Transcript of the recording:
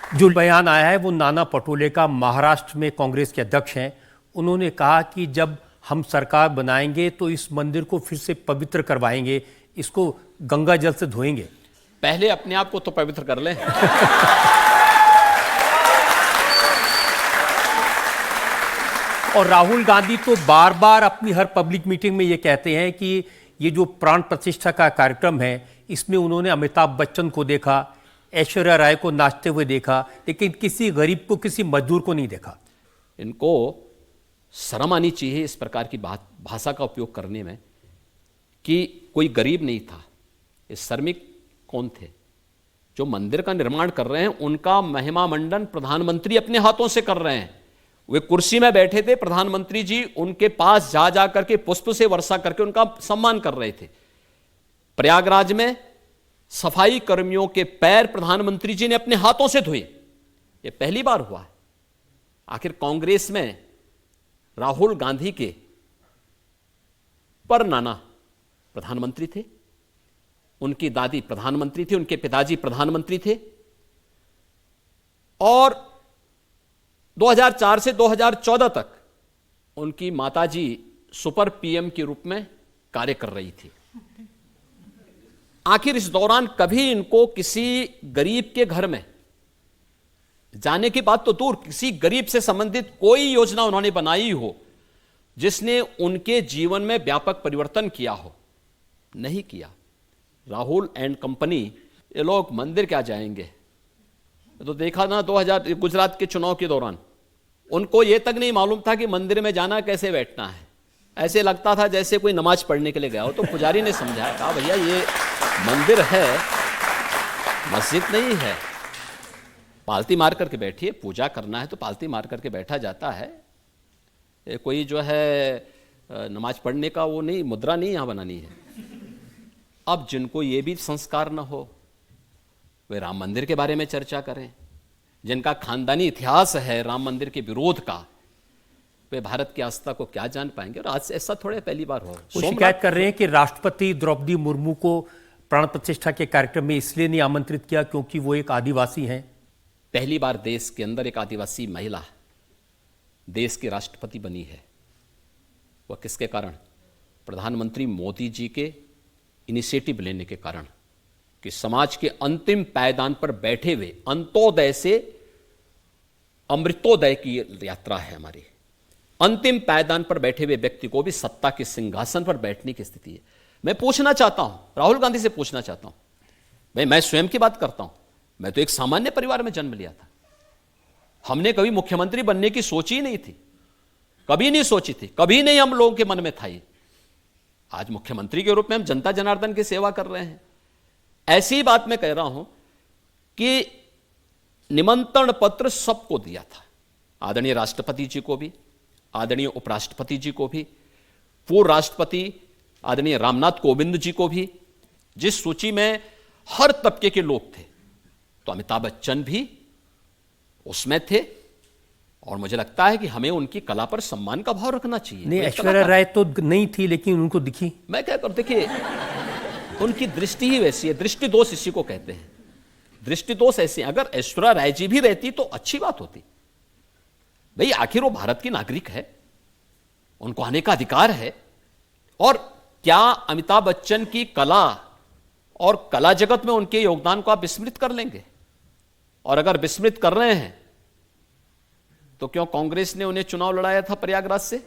जो बयान आया है वो नाना पटोले का, महाराष्ट्र में कांग्रेस के अध्यक्ष हैं। उन्होंने कहा कि जब हम सरकार बनाएंगे तो इस मंदिर को फिर से पवित्र करवाएंगे, इसको गंगा जल से धोएंगे। पहले अपने आप को तो पवित्र कर लें। और राहुल गांधी तो बार बार अपनी हर पब्लिक मीटिंग में ये कहते हैं कि ये जो प्राण प्रतिष्ठा का कार्यक्रम है इसमें उन्होंने अमिताभ बच्चन को देखा, ऐश्वर्या राय को नाचते हुए देखा, लेकिन किसी गरीब को, किसी मजदूर को नहीं देखा। इनको शर्म आनी चाहिए इस प्रकार की भाषा का उपयोग करने में कि कोई गरीब नहीं था। ये श्रमिक कौन थे? जो मंदिर का निर्माण कर रहे हैं उनका महिमा मंडन प्रधानमंत्री अपने हाथों से कर रहे हैं। वे कुर्सी में बैठे थे, प्रधानमंत्री जी उनके पास जा जा करके पुष्प से वर्षा करके उनका सम्मान कर रहे थे। प्रयागराज में सफाई कर्मियों के पैर प्रधानमंत्री जी ने अपने हाथों से धोए। यह पहली बार हुआ है। आखिर कांग्रेस में राहुल गांधी के पर नाना प्रधानमंत्री थे, उनकी दादी प्रधानमंत्री थी, उनके पिताजी प्रधानमंत्री थे और 2004 से 2014 तक उनकी माताजी सुपर पीएम के रूप में कार्य कर रही थी। आखिर इस दौरान कभी इनको किसी गरीब के घर में जाने की बात तो दूर, किसी गरीब से संबंधित कोई योजना उन्होंने बनाई हो जिसने उनके जीवन में व्यापक परिवर्तन किया हो? नहीं किया। राहुल एंड कंपनी, ये लोग मंदिर क्या जाएंगे? तो देखा ना 2000 गुजरात के चुनाव के दौरान उनको यह तक नहीं मालूम था कि मंदिर में जाना कैसे बैठना है। ऐसे लगता था जैसे कोई नमाज पढ़ने के लिए गया हो। तो पुजारी ने समझाया, कहा भैया ये मंदिर है, मस्जिद नहीं है। पालती मार करके बैठिए, पूजा करना है तो पालती मार करके बैठा जाता है। ये कोई जो है नमाज पढ़ने का वो नहीं, मुद्रा नहीं यहां बनानी है। अब जिनको ये भी संस्कार न हो वे राम मंदिर के बारे में चर्चा करें। जिनका खानदानी इतिहास है राम मंदिर के विरोध का, वे भारत की आस्था को क्या जान पाएंगे? और आज से ऐसा थोड़े पहली बार हो। वो शिकायत कर रहे हैं कि राष्ट्रपति द्रौपदी मुर्मू को प्राण प्रतिष्ठा के कार्यक्रम में इसलिए नहीं आमंत्रित किया क्योंकि वो एक आदिवासी हैं। पहली बार देश के अंदर एक आदिवासी महिला देश की राष्ट्रपति बनी है। वह किसके कारण? प्रधानमंत्री मोदी जी के इनिशिएटिव लेने के कारण कि समाज के अंतिम पायदान पर बैठे हुए, अंत्योदय से अमृतोदय की यात्रा है हमारी, अंतिम पायदान पर बैठे हुए व्यक्ति को भी सत्ता के सिंहासन पर बैठने की स्थिति है। मैं पूछना चाहता हूं, राहुल गांधी से पूछना चाहता हूं, भाई मैं स्वयं की बात करता हूं, मैं तो एक सामान्य परिवार में जन्म लिया था। हमने कभी मुख्यमंत्री बनने की सोची ही नहीं थी, कभी नहीं सोची थी, कभी नहीं हम लोगों के मन में था ये। आज मुख्यमंत्री के रूप में हम जनता जनार्दन की सेवा कर रहे हैं। ऐसी बात मैं कह रहा हूं कि निमंत्रण पत्र सबको दिया था, आदरणीय राष्ट्रपति जी को भी, आदरणीय उपराष्ट्रपति जी को भी, पूर्व राष्ट्रपति आदरणीय रामनाथ कोविंद जी को भी। जिस सूची में हर तबके के लोग थे, तो अमिताभ बच्चन भी उसमें थे। और मुझे लगता है कि हमें उनकी कला पर सम्मान का भाव रखना चाहिए। नहीं, ऐश्वर्या राय तो नहीं थी लेकिन उनको दिखी। मैं क्या कर, देखिए उनकी दृष्टि ही वैसी है, दृष्टि दोष इसी को कहते हैं। दृष्टि दोष ऐसे, अगर ऐश्वर्या राय जी भी रहती तो अच्छी बात होती। भाई आखिर वो भारत की नागरिक है, उनको आने का अधिकार है। और क्या अमिताभ बच्चन की कला और कला जगत में उनके योगदान को आप विस्मृत कर लेंगे? और अगर विस्मृत कर रहे हैं तो क्यों कांग्रेस ने उन्हें चुनाव लड़ाया था प्रयागराज से?